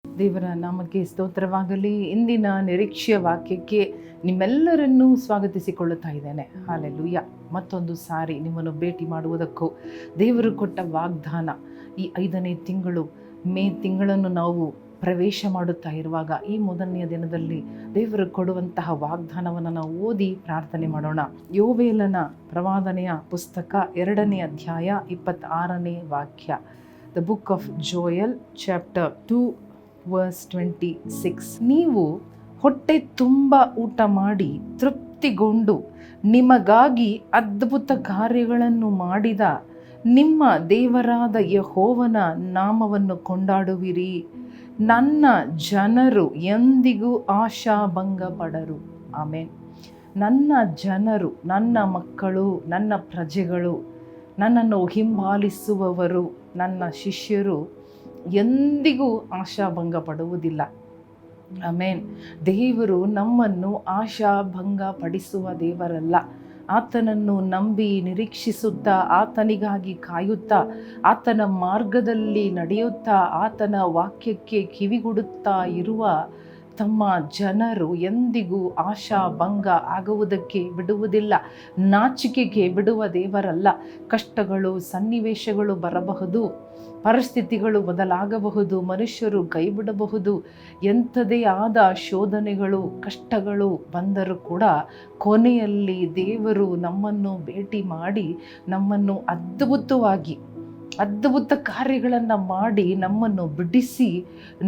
ದೇವರ ನಾಮಕ್ಕೆ ಸ್ತೋತ್ರವಾಗಲಿ. ಇಂದಿನ ನಿರೀಕ್ಷೆಯ ವಾಕ್ಯಕ್ಕೆ ನಿಮ್ಮೆಲ್ಲರನ್ನೂ ಸ್ವಾಗತಿಸಿಕೊಳ್ಳುತ್ತಾ ಇದ್ದೇನೆ. ಹಾಲೆಲೂಯ. ಮತ್ತೊಂದು ಸಾರಿ ನಿಮ್ಮನ್ನು ಭೇಟಿ ಮಾಡುವುದಕ್ಕೂ ದೇವರು ಕೊಟ್ಟ ವಾಗ್ದಾನ, ಈ 5ನೇ ತಿಂಗಳು ಮೇ ತಿಂಗಳನ್ನು ನಾವು ಪ್ರವೇಶ ಮಾಡುತ್ತಾ ಇರುವಾಗ ಈ ಮೊದಲನೆಯ ದಿನದಲ್ಲಿ ದೇವರು ಕೊಡುವಂತಹ ವಾಗ್ದಾನವನ್ನು ನಾವು ಓದಿ ಪ್ರಾರ್ಥನೆ ಮಾಡೋಣ. ಯೋವೇಲನ ಪ್ರವಾದನೆಯ ಪುಸ್ತಕ 2ನೇ ಅಧ್ಯಾಯ 26ನೇ ವಾಕ್ಯ. The book of Joel chapter 2 verse 26. ನೀವು ಹೊಟ್ಟೆ ತುಂಬ ಊಟ ಮಾಡಿ ತೃಪ್ತಿಗೊಂಡು ನಿಮಗಾಗಿ ಅದ್ಭುತ ಕಾರ್ಯಗಳನ್ನು ಮಾಡಿದ ನಿಮ್ಮ ದೇವರಾದ ಯೆಹೋವನ ನಾಮವನ್ನು ಕೊಂಡಾಡುವಿರಿ. ನನ್ನ ಜನರು ಎಂದಿಗೂ ಆಶಾಭಂಗ ಪಡರು. ಆಮೇನ್. ನನ್ನ ಜನರು, ನನ್ನ ಮಕ್ಕಳು, ನನ್ನ ಪ್ರಜೆಗಳು, ನನ್ನನ್ನು ಹಿಂಬಾಲಿಸುವವರು, ನನ್ನ ಶಿಷ್ಯರು ಎಂದಿಗೂ ಆಶಾಭಂಗ ಪಡುವುದಿಲ್ಲ. ಆಮೇನ್. ದೇವರು ನಮ್ಮನ್ನು ಆಶಾಭಂಗ ಪಡಿಸುವ ದೇವರಲ್ಲ. ಆತನನ್ನು ನಂಬಿ ನಿರೀಕ್ಷಿಸುತ್ತಾ, ಆತನಿಗಾಗಿ ಕಾಯುತ್ತಾ, ಆತನ ಮಾರ್ಗದಲ್ಲಿ ನಡೆಯುತ್ತಾ, ಆತನ ವಾಕ್ಯಕ್ಕೆ ಕಿವಿಗೊಡುತ್ತಾ ಇರುವ ತಮ್ಮ ಜನರು ಎಂದಿಗೂ ಆಶಾಭಂಗ ಆಗುವುದಕ್ಕೆ ಬಿಡುವುದಿಲ್ಲ. ನಾಚಿಕೆಗೆ ಬಿಡುವ ದೇವರಲ್ಲ. ಕಷ್ಟಗಳು, ಸನ್ನಿವೇಶಗಳು ಬರಬಹುದು, ಪರಿಸ್ಥಿತಿಗಳು ಬದಲಾಗಬಹುದು, ಮನುಷ್ಯರು ಕೈಬಿಡಬಹುದು, ಎಂಥದೇ ಆದ ಶೋಧನೆಗಳು, ಕಷ್ಟಗಳು ಬಂದರೂ ಕೂಡ ಕೊನೆಯಲ್ಲಿ ದೇವರು ನಮ್ಮನ್ನು ಭೇಟಿ ಮಾಡಿ ನಮ್ಮನ್ನು ಅದ್ಭುತ ಕಾರ್ಯಗಳನ್ನು ಮಾಡಿ ನಮ್ಮನ್ನು ಬಿಡಿಸಿ,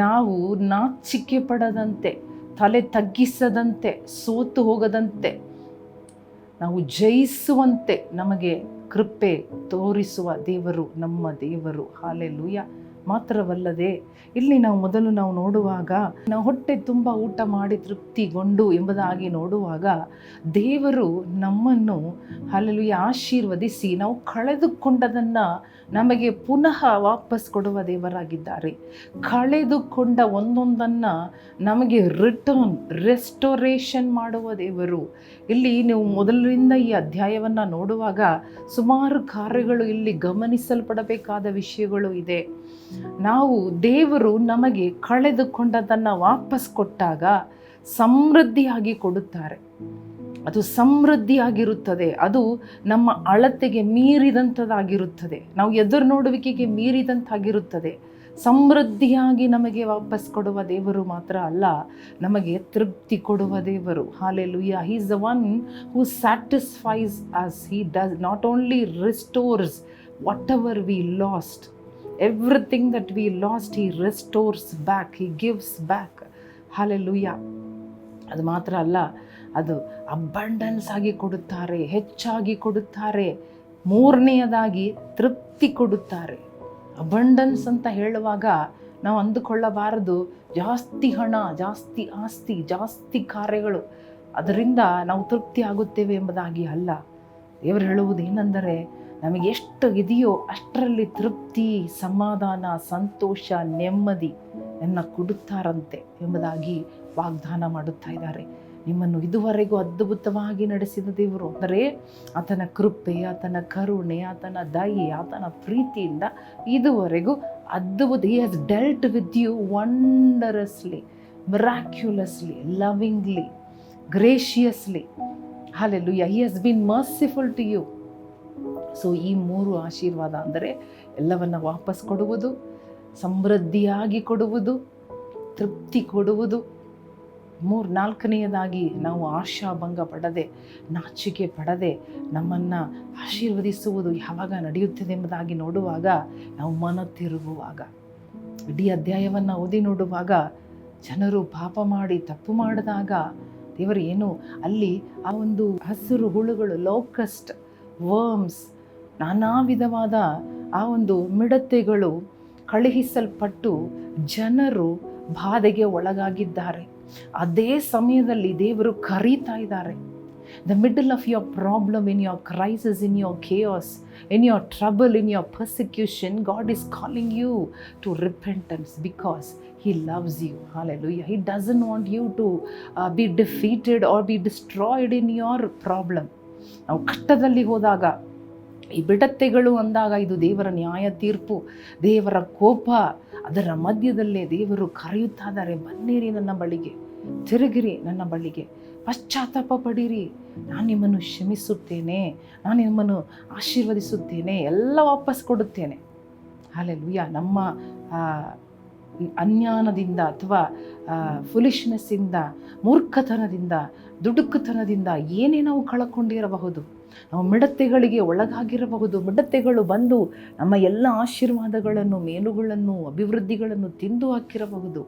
ನಾವು ನಾಚಿಕೆ ಪಡದಂತೆ, ತಲೆ ತಗ್ಗಿಸದಂತೆ, ಸೋತು ಹೋಗದಂತೆ, ನಾವು ಜಯಿಸುವಂತೆ ನಮಗೆ ಕೃಪೆ ತೋರಿಸುವ ದೇವರು ನಮ್ಮ ದೇವರು. ಹಾಲೆಲೂಯ. ಮಾತ್ರವಲ್ಲದೆ ಇಲ್ಲಿ ಮೊದಲು ನಾವು ನೋಡುವಾಗ, ನಾವು ಹೊಟ್ಟೆ ತುಂಬ ಊಟ ಮಾಡಿ ತೃಪ್ತಿಗೊಂಡು ಎಂಬುದಾಗಿ ನೋಡುವಾಗ, ದೇವರು ನಮ್ಮನ್ನು ಹಾಲೆಲೂಯ ಆಶೀರ್ವದಿಸಿ ನಾವು ಕಳೆದುಕೊಂಡದನ್ನು ನಮಗೆ ಪುನಃ ವಾಪಸ್ ಕೊಡುವ ದೇವರಾಗಿದ್ದಾರೆ. ಕಳೆದುಕೊಂಡ ಒಂದೊಂದನ್ನು ನಮಗೆ ರೆಸ್ಟೋರೇಷನ್ ಮಾಡುವ ದೇವರು. ಇಲ್ಲಿ ನೀವು ಮೊದಲಿನಿಂದ ಈ ಅಧ್ಯಾಯವನ್ನು ನೋಡುವಾಗ ಸುಮಾರು ಕಾರ್ಯಗಳು ಇಲ್ಲಿ ಗಮನಿಸಲ್ಪಡಬೇಕಾದ ವಿಷಯಗಳು ಇದೆ. ದೇವರು ನಮಗೆ ಕಳೆದುಕೊಂಡದನ್ನು ವಾಪಸ್ ಕೊಟ್ಟಾಗ ಸಮೃದ್ಧಿಯಾಗಿ ಕೊಡುತ್ತಾರೆ. ಅದು ಸಮೃದ್ಧಿಯಾಗಿರುತ್ತದೆ. ಅದು ನಮ್ಮ ಅಳತೆಗೆ ಮೀರಿದಂಥದ್ದಾಗಿರುತ್ತದೆ. ನಾವು ಎದುರು ನೋಡುವಿಕೆಗೆ ಮೀರಿದಂತಾಗಿರುತ್ತದೆ. ಸಮೃದ್ಧಿಯಾಗಿ ನಮಗೆ ವಾಪಸ್ ಕೊಡುವ ದೇವರು ಮಾತ್ರ ಅಲ್ಲ, ನಮಗೆ ತೃಪ್ತಿ ಕೊಡುವ ದೇವರು. Hallelujah. He is the one who satisfies us. He does not only restores whatever we lost, everything that we lost he restores back, he gives back. Hallelujah. ಅದು ಮಾತ್ರ ಅಲ್ಲ, ಅದು ಅಬಂಡೆನ್ಸ್ ಆಗಿ ಕೊಡುತ್ತಾರೆ, ಹೆಚ್ಚಾಗಿ ಕೊಡುತ್ತಾರೆ. ಮೂರನೆಯದಾಗಿ ತೃಪ್ತಿ ಕೊಡುತ್ತಾರೆ. ಅಬಂಡೆನ್ಸ್ ಅಂತ ಹೇಳುವಾಗ ನಾವು ಅಂದುಕೊಳ್ಳಬಾರದು ಜಾಸ್ತಿ ಹಣ, ಜಾಸ್ತಿ ಆಸ್ತಿ, ಜಾಸ್ತಿ ಕಾರ್ಯಗಳು, ಅದರಿಂದ ನಾವು ತೃಪ್ತಿ ಆಗುತ್ತೇವೆ ಎಂಬುದಾಗಿ ಅಲ್ಲ. ದೇವರು ಹೇಳುವುದೇನೆಂದರೆ, ನಮಗೆ ಎಷ್ಟು ಇದೆಯೋ ಅಷ್ಟರಲ್ಲಿ ತೃಪ್ತಿ, ಸಮಾಧಾನ, ಸಂತೋಷ, ನೆಮ್ಮದಿಯನ್ನು ಕೊಡುತ್ತಾರಂತೆ ಎಂಬುದಾಗಿ ವಾಗ್ದಾನ ಮಾಡುತ್ತಾ ಇದ್ದಾರೆ. ನಿಮ್ಮನ್ನು ಇದುವರೆಗೂ ಅದ್ಭುತವಾಗಿ ನಡೆಸಿದ ದೇವರು ಅಂದರೆ ಆತನ ಕೃಪೆ, ಆತನ ಕರುಣೆ, ಆತನ ದಯೆ, ಆತನ ಪ್ರೀತಿಯಿಂದ ಇದುವರೆಗೂ ಅದ್ಭುತ. He has dealt with you wondrously, miraculously, lovingly, graciously. Hallelujah. He has been merciful to you. So ಈ 3 ಆಶೀರ್ವಾದ ಅಂದರೆ ಎಲ್ಲವನ್ನು ವಾಪಸ್ ಕೊಡುವುದು, ಸಮೃದ್ಧಿಯಾಗಿ ಕೊಡುವುದು, ತೃಪ್ತಿ ಕೊಡುವುದು. 4ನೆಯದಾಗಿ ನಾವು ಆಶಾಭಂಗ ಪಡದೆ, ನಾಚಿಕೆ ಪಡದೆ ನಮ್ಮನ್ನು ಆಶೀರ್ವದಿಸುವುದು ಯಾವಾಗ ನಡೆಯುತ್ತದೆ ಎಂಬುದಾಗಿ ನೋಡುವಾಗ, ನಾವು ಮನ ತಿರುಗುವಾಗ, ಇಡೀ ಅಧ್ಯಾಯವನ್ನು ಓದಿ ನೋಡುವಾಗ, ಜನರು ಪಾಪ ಮಾಡಿ ತಪ್ಪು ಮಾಡಿದಾಗ ದೇವರು ಏನು ಅಲ್ಲಿ ಆ ಒಂದು ಹಸಿರು ಹುಳುಗಳು, ಲೋಕಸ್ಟ್, ವರ್ಮ್ಸ್, ನಾನಾ ವಿಧವಾದ ಆ ಒಂದು ಮಿಡತೆಗಳು ಕಳುಹಿಸಲ್ಪಟ್ಟು ಜನರು ಬಾಧೆಗೆ ಒಳಗಾಗಿದ್ದಾರೆ. ಅದೇ ಸಮಯದಲ್ಲಿ ದೇವರು ಕರೀತಾ ಇದ್ದಾರೆ. The middle of your problem, in your crisis, in your chaos, in your trouble, in your persecution, God is calling you to repentance because He loves you. Hallelujah. He doesn't want you to be defeated or be destroyed in your problem. ನಾವು ಕಷ್ಟದಲ್ಲಿ ಹೋದಾಗ, ಈ ಬಿಡತ್ತೆಗಳು ಅಂದಾಗ ಇದು ದೇವರ ನ್ಯಾಯ ತೀರ್ಪು, ದೇವರ ಕೋಪ, ಅದರ ಮಧ್ಯದಲ್ಲೇ ದೇವರು ಕರೆಯುತ್ತಾ ಇದ್ದಾರೆ, ಬನ್ನಿರಿ ನನ್ನ ಬಳಿಗೆ, ತಿರುಗಿರಿ ನನ್ನ ಬಳಿಗೆ, ಪಶ್ಚಾತ್ತಾಪ ಪಡಿರಿ, ನಾನು ನಿಮ್ಮನ್ನು ಕ್ಷಮಿಸುತ್ತೇನೆ, ನಾನು ನಿಮ್ಮನ್ನು ಆಶೀರ್ವದಿಸುತ್ತೇನೆ, ಎಲ್ಲ ವಾಪಸ್ ಕೊಡುತ್ತೇನೆ. ಹಲ್ಲೆಲೂಯಾ. ನಮ್ಮ ಅಜ್ಞಾನದಿಂದ ಅಥವಾ ಫುಲಿಶ್ನೆಸ್ಸಿಂದ, ಮೂರ್ಖತನದಿಂದ, ದುಡುಕುತನದಿಂದ ಏನೇ ನಾವು ಕಳ್ಕೊಂಡಿರಬಹುದು, ನಾವು ಮಿಡತೆಗಳಿಗೆ ಒಳಗಾಗಿರಬಹುದು. ಮಿಡತೆಗಳು ಬಂದು ನಮ್ಮ ಎಲ್ಲ ಆಶೀರ್ವಾದಗಳನ್ನು, ಮೇಲುಗಳನ್ನು, ಅಭಿವೃದ್ಧಿಗಳನ್ನು ತಿಂದು ಹಾಕಿರಬಹುದು.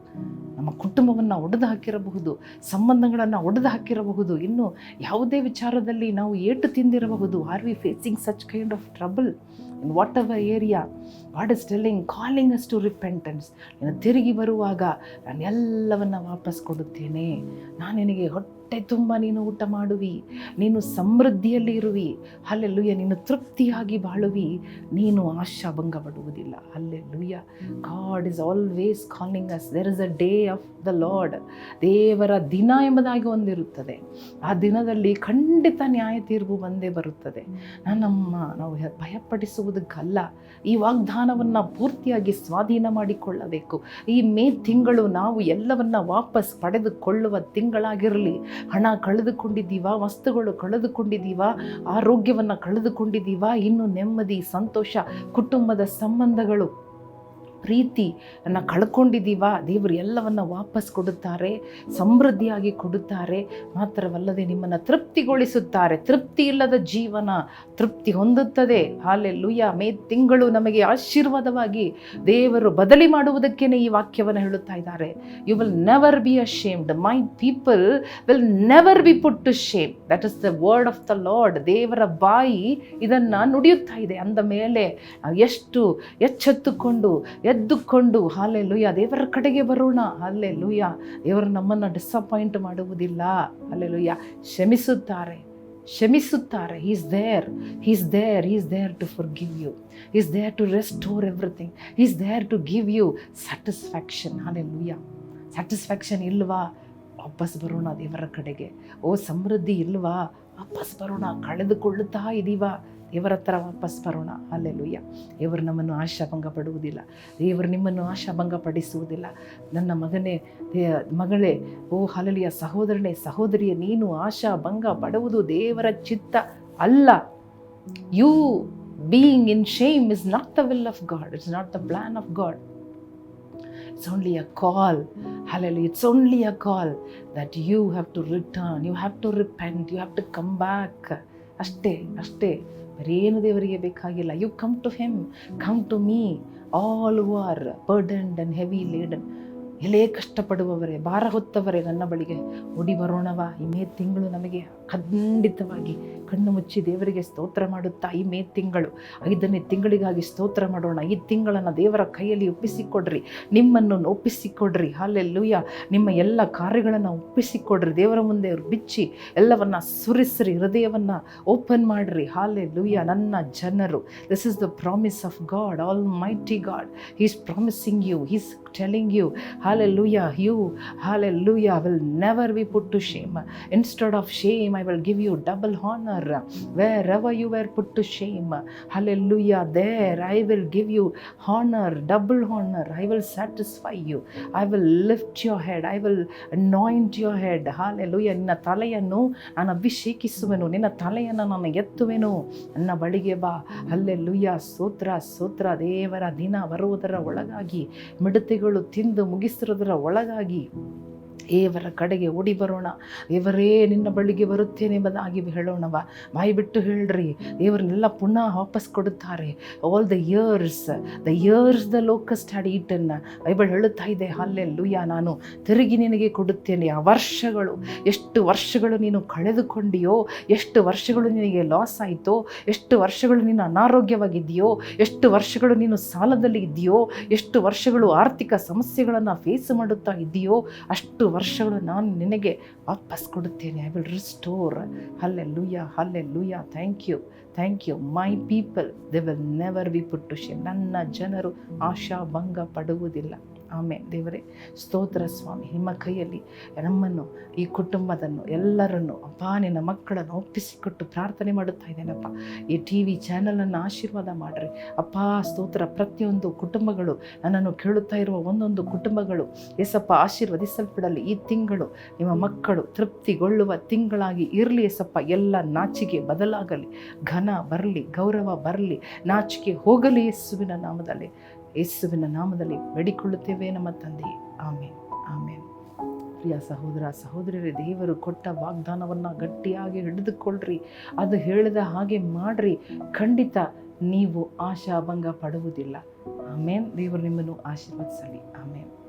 ನಮ್ಮ ಕುಟುಂಬವನ್ನು ಒಡೆದು ಹಾಕಿರಬಹುದು, ಸಂಬಂಧಗಳನ್ನು ಒಡೆದು ಹಾಕಿರಬಹುದು. ಇನ್ನು ಯಾವುದೇ ವಿಚಾರದಲ್ಲಿ ನಾವು ಏಟು ತಿಂದಿರಬಹುದು. Are we facing such kind of trouble in whatever area? God is calling us to repentance. ನೀನು ತಿರುಗಿ ಬರುವಾಗ ನಾನು ಎಲ್ಲವನ್ನ ವಾಪಸ್ ಕೊಡುತ್ತೇನೆ. ನಾನು ನಿನಗೆ ಹೊಟ್ಟೆ ತುಂಬ ನೀನು ಊಟ ಮಾಡುವಿ, ನೀನು ಸಮೃದ್ಧಿಯಲ್ಲಿ ಇರುವಿ. ಹಲ್ಲೆಲೂಯ. ನೀನು ತೃಪ್ತಿಯಾಗಿ ಬಾಳುವಿ, ನೀನು ಆಶಾಭಂಗ ಪಡುವುದಿಲ್ಲ. Hallelujah. God is always calling us. There is a day of the Lord. ದೇವರ ದಿನ ಎಂಬುದಾಗಿ ಒಂದಿರುತ್ತದೆ. ಆ ದಿನದಲ್ಲಿ ಖಂಡಿತ ನ್ಯಾಯ ತೀರ್ಪು ಬಂದೇ ಬರುತ್ತದೆ. ನಾವು ಭಯಪಡಿಸುವುದಕ್ಕಲ್ಲ, ಈ ವಾಗ್ದಾನವನ್ನು ಪೂರ್ತಿಯಾಗಿ ಸ್ವಾಧೀನ ಮಾಡಿಕೊಳ್ಳಬೇಕು. ಈ ಮೇ ತಿಂಗಳು ನಾವು ಎಲ್ಲವನ್ನ ವಾಪಸ್ ಪಡೆದುಕೊಳ್ಳುವ ತಿಂಗಳಾಗಿರಲಿ. ಹಣ ಕಳೆದುಕೊಂಡಿದ್ದೀವಾ, ವಸ್ತುಗಳು ಕಳೆದುಕೊಂಡಿದ್ದೀವಾ, ಆರೋಗ್ಯವನ್ನು ಕಳೆದುಕೊಂಡಿದ್ದೀವಾ, ಇನ್ನು ನೆಮ್ಮದಿ, ಸಂತೋಷ, ಕುಟುಂಬದ ಸಂಬಂಧಗಳು, ಪ್ರೀತಿಯನ್ನು ಕಳ್ಕೊಂಡಿದ್ದೀವಾ, ದೇವರು ಎಲ್ಲವನ್ನು ವಾಪಸ್ ಕೊಡುತ್ತಾರೆ, ಸಮೃದ್ಧಿಯಾಗಿ ಕೊಡುತ್ತಾರೆ. ಮಾತ್ರವಲ್ಲದೆ ನಿಮ್ಮನ್ನು ತೃಪ್ತಿಗೊಳಿಸುತ್ತಾರೆ. ತೃಪ್ತಿ ಇಲ್ಲದ ಜೀವನ ತೃಪ್ತಿ ಹೊಂದುತ್ತದೆ. ಹಲ್ಲೆಲೂಯಾ. ಮೇ ತಿಂಗಳು ನಮಗೆ ಆಶೀರ್ವಾದವಾಗಿ ದೇವರು ಬದಲಿ ಮಾಡುವುದಕ್ಕೇ ಈ ವಾಕ್ಯವನ್ನು ಹೇಳುತ್ತಾ ಇದ್ದಾರೆ. You will never be ashamed. My people will never be put to shame. That is the word of the Lord. ದೇವರ ಬಾಯಿ ಇದನ್ನು ನುಡಿಯುತ್ತಾ ಇದೆ. ಅಂದ ಮೇಲೆ ಎಷ್ಟು ಎಚ್ಚೆತ್ತುಕೊಂಡು ಎದ್ದುಕೊಂಡು ಹಲ್ಲೆಲೂಯ ದೇವರ ಕಡೆಗೆ ಬರೋಣ. ಹಲ್ಲೆಲೂಯ. ದೇವರು ನಮ್ಮನ್ನು ಡಿಸಪಾಯಿಂಟ್ ಮಾಡುವುದಿಲ್ಲ. Hallelujah. ಕ್ಷಮಿಸುತ್ತಾರೆ. He is there. He is there to forgive you. He is there to restore everything. He is there to give you satisfaction. Hallelujah. Satisfaction ಇಲ್ವಾ? ವಾಪಸ್ ಬರೋಣ ದೇವರ ಕಡೆಗೆ. ಸಮೃದ್ಧಿ ಇಲ್ವಾ? ವಾಪಸ್ ಬರೋಣ. ಕಳೆದುಕೊಳ್ಳುತ್ತಾ ಇದ್ದೀವಾ? ದೇವರ ಹತ್ರ ವಾಪಸ್ ಬರೋಣ. ಹಲ್ಲೆಲೂಯ. ದೇವರು ನಮ್ಮನ್ನು ಆಶಾಭಂಗ ಪಡುವುದಿಲ್ಲ. ದೇವರು ನಿಮ್ಮನ್ನು ಆಶಾಭಂಗ ಪಡಿಸುವುದಿಲ್ಲ. ನನ್ನ ಮಗನೇ, ಮಗಳೇ, ಹಲ್ಲೆಲೂಯ, ಸಹೋದರನೇ, ಸಹೋದರಿಯೇ, ನೀನು ಆಶಾಭಂಗ ಪಡುವುದು ದೇವರ ಚಿತ್ತ ಅಲ್ಲ. You being in shame is not the will of God. It's not the plan of God. It's only a call. Hallelujah. It's only a call that you have to return. You have to repent. You have to come back. ಅಷ್ಟೇ. ಬೇರೇನು ದೇವರಿಗೆ ಬೇಕಾಗಿಲ್ಲ. You come to him, come to me, all who are burdened and heavy laden. ಎಲೇ ಕಷ್ಟಪಡುವವರೇ, ಭಾರ ಹೊತ್ತವರೇ, ನನ್ನ ಬಳಿಗೆ ಓಡಿ ಬರೋಣವಾ. ಈ ಮೇ ತಿಂಗಳು ನಮಗೆ ಖಂಡಿತವಾಗಿ ಕಣ್ಣು ಮುಚ್ಚಿ ದೇವರಿಗೆ ಸ್ತೋತ್ರ ಮಾಡುತ್ತಾ, ಈ ಮೇ ತಿಂಗಳು 5ನೇ ತಿಂಗಳಿಗಾಗಿ ಸ್ತೋತ್ರ ಮಾಡೋಣ. ಈ ತಿಂಗಳನ್ನು ದೇವರ ಕೈಯಲ್ಲಿ ಒಪ್ಪಿಸಿಕೊಡ್ರಿ. ನಿಮ್ಮನ್ನು ಒಪ್ಪಿಸಿಕೊಡ್ರಿ. ಹಲ್ಲೆಲೂಯಾ. ನಿಮ್ಮ ಎಲ್ಲ ಕಾರ್ಯಗಳನ್ನು ಒಪ್ಪಿಸಿಕೊಡ್ರಿ. ದೇವರ ಮುಂದೆ ಬಿಚ್ಚಿ ಎಲ್ಲವನ್ನ ಸುರಿಸ್ರಿ. ಹೃದಯವನ್ನು ಓಪನ್ ಮಾಡ್ರಿ. ಹಲ್ಲೆಲೂಯಾ. ನನ್ನ ಜನರು, this is the promise of God, almighty God. He is promising you, he is telling you, hallelujah, you, hallelujah, will never be put to shame. Instead of shame, I will give you double honor. Wherever you were put to shame, hallelujah, there I will give you honor, double honor. I will satisfy you. I will lift your head. I will anoint your head. Hallelujah. ನಿನ್ನ ತಲೆಯನ್ನು ನಾನು ಅಭಿಷೇಕಿಸುವೆನು, ನಿನ್ನ ತಲೆಯನ್ನು ನಾನು ಎತ್ತುವೆನು. ನನ್ನ ಬಳಿಗೆ ಬಾ. Hallelujah. ಸ್ತೋತ್ರ. ದೇವರ ದಿನ ಬರುವುದರ ಒಳಗಾಗಿ, ಮಿಡತೆಗಳು ತಿಂದು ಮುಗಿಸಿರೋದರ ಒಳಗಾಗಿ ದೇವರ ಕಡೆಗೆ ಓಡಿ ಬರೋಣ. ದೇವರೇ, ನಿನ್ನ ಬಳಿಗೆ ಬರುತ್ತೇನೆ ಎಂಬುದಾಗಿ ಹೇಳೋಣವ. ಬಾಯಿ ಬಿಟ್ಟು ಹೇಳ್ರಿ. ದೇವರನ್ನೆಲ್ಲ ಪುನಃ ವಾಪಸ್ ಕೊಡುತ್ತಾರೆ. All the years the locust had eaten. Bible ಹೇಳುತ್ತಾ ಇದೆ. ಹಲ್ಲೆಲೂಯಾ. ನಾನು ತಿರುಗಿ ನಿನಗೆ ಕೊಡುತ್ತೇನೆ. ಆ ವರ್ಷಗಳು, ಎಷ್ಟು ವರ್ಷಗಳು ನೀನು ಕಳೆದುಕೊಂಡಿಯೋ, ಎಷ್ಟು ವರ್ಷಗಳು ನಿನಗೆ ಲಾಸ್ ಆಯಿತೋ, ಎಷ್ಟು ವರ್ಷಗಳು ನೀನು ಅನಾರೋಗ್ಯವಾಗಿದೆಯೋ, ಎಷ್ಟು ವರ್ಷಗಳು ನೀನು ಸಾಲದಲ್ಲಿ ಇದೆಯೋ, ಎಷ್ಟು ವರ್ಷಗಳು ಆರ್ಥಿಕ ಸಮಸ್ಯೆಗಳನ್ನು ಫೇಸ್ ಮಾಡುತ್ತಾ ಇದೆಯೋ, ಅಷ್ಟು ವರ್ಷಗಳು ನಾನು ನಿನಗೆ ವಾಪಸ್ ಕೊಡುತ್ತೇನೆ. I will restore. Hallelujah. Thank you. My people, they will never be put to shame. ನನ್ನ ಜನರು ಆಶಾಭಂಗ ಪಡುವುದಿಲ್ಲ. ಆಮೇಲೆ ದೇವರೇ ಸ್ತೋತ್ರ ಸ್ವಾಮಿ, ನಿಮ್ಮ ಕೈಯಲ್ಲಿ ನಮ್ಮನ್ನು, ಈ ಕುಟುಂಬದನ್ನು ಎಲ್ಲರನ್ನು ಅಪ್ಪ ನಿನ್ನ ಮಕ್ಕಳನ್ನು ಒಪ್ಪಿಸಿಕೊಟ್ಟು ಪ್ರಾರ್ಥನೆ ಮಾಡುತ್ತಾ ಇದ್ದೇನಪ್ಪ. ಈ ಟಿ ವಿ ಚಾನಲನ್ನು ಆಶೀರ್ವಾದ ಮಾಡಿರಿ ಅಪ್ಪ. ಸ್ತೋತ್ರ. ಪ್ರತಿಯೊಂದು ಕುಟುಂಬಗಳು, ನನ್ನನ್ನು ಕೇಳುತ್ತಾ ಇರುವ ಒಂದೊಂದು ಕುಟುಂಬಗಳು ಏಸಪ್ಪ ಆಶೀರ್ವದಿಸಲ್ಪಡಲಿ. ಈ ತಿಂಗಳು ನಿಮ್ಮ ಮಕ್ಕಳು ತೃಪ್ತಿಗೊಳ್ಳುವ ತಿಂಗಳಾಗಿ ಇರಲಿ ಏಸಪ್ಪ. ಎಲ್ಲ ನಾಚಿಕೆ ಬದಲಾಗಲಿ, ಘನ ಬರಲಿ, ಗೌರವ ಬರಲಿ, ನಾಚಿಕೆ ಹೋಗಲಿ. ಯೇಸುವಿನ ನಾಮದಲ್ಲಿ ಬೇಡಿಕೊಳ್ಳುತ್ತೇವೆ ನಮ್ಮ ತಂದೆಯೇ, ಆಮೇನ್, ಆಮೇನ್. ಪ್ರಿಯ ಸಹೋದರ ಸಹೋದರಿಯರೇ, ದೇವರು ಕೊಟ್ಟ ವಾಗ್ದಾನವನ್ನು ಗಟ್ಟಿಯಾಗಿ ಹಿಡಿದುಕೊಳ್ಳ್ರಿ. ಅದು ಹೇಳಿದ ಹಾಗೆ ಮಾಡ್ರಿ. ಖಂಡಿತ ನೀವು ಆಶಾಭಂಗ ಪಡುವುದಿಲ್ಲ. ಆಮೇನ್. ದೇವರು ನಿಮ್ಮನ್ನು ಆಶೀರ್ವದಿಸಲಿ. ಆಮೇನ್.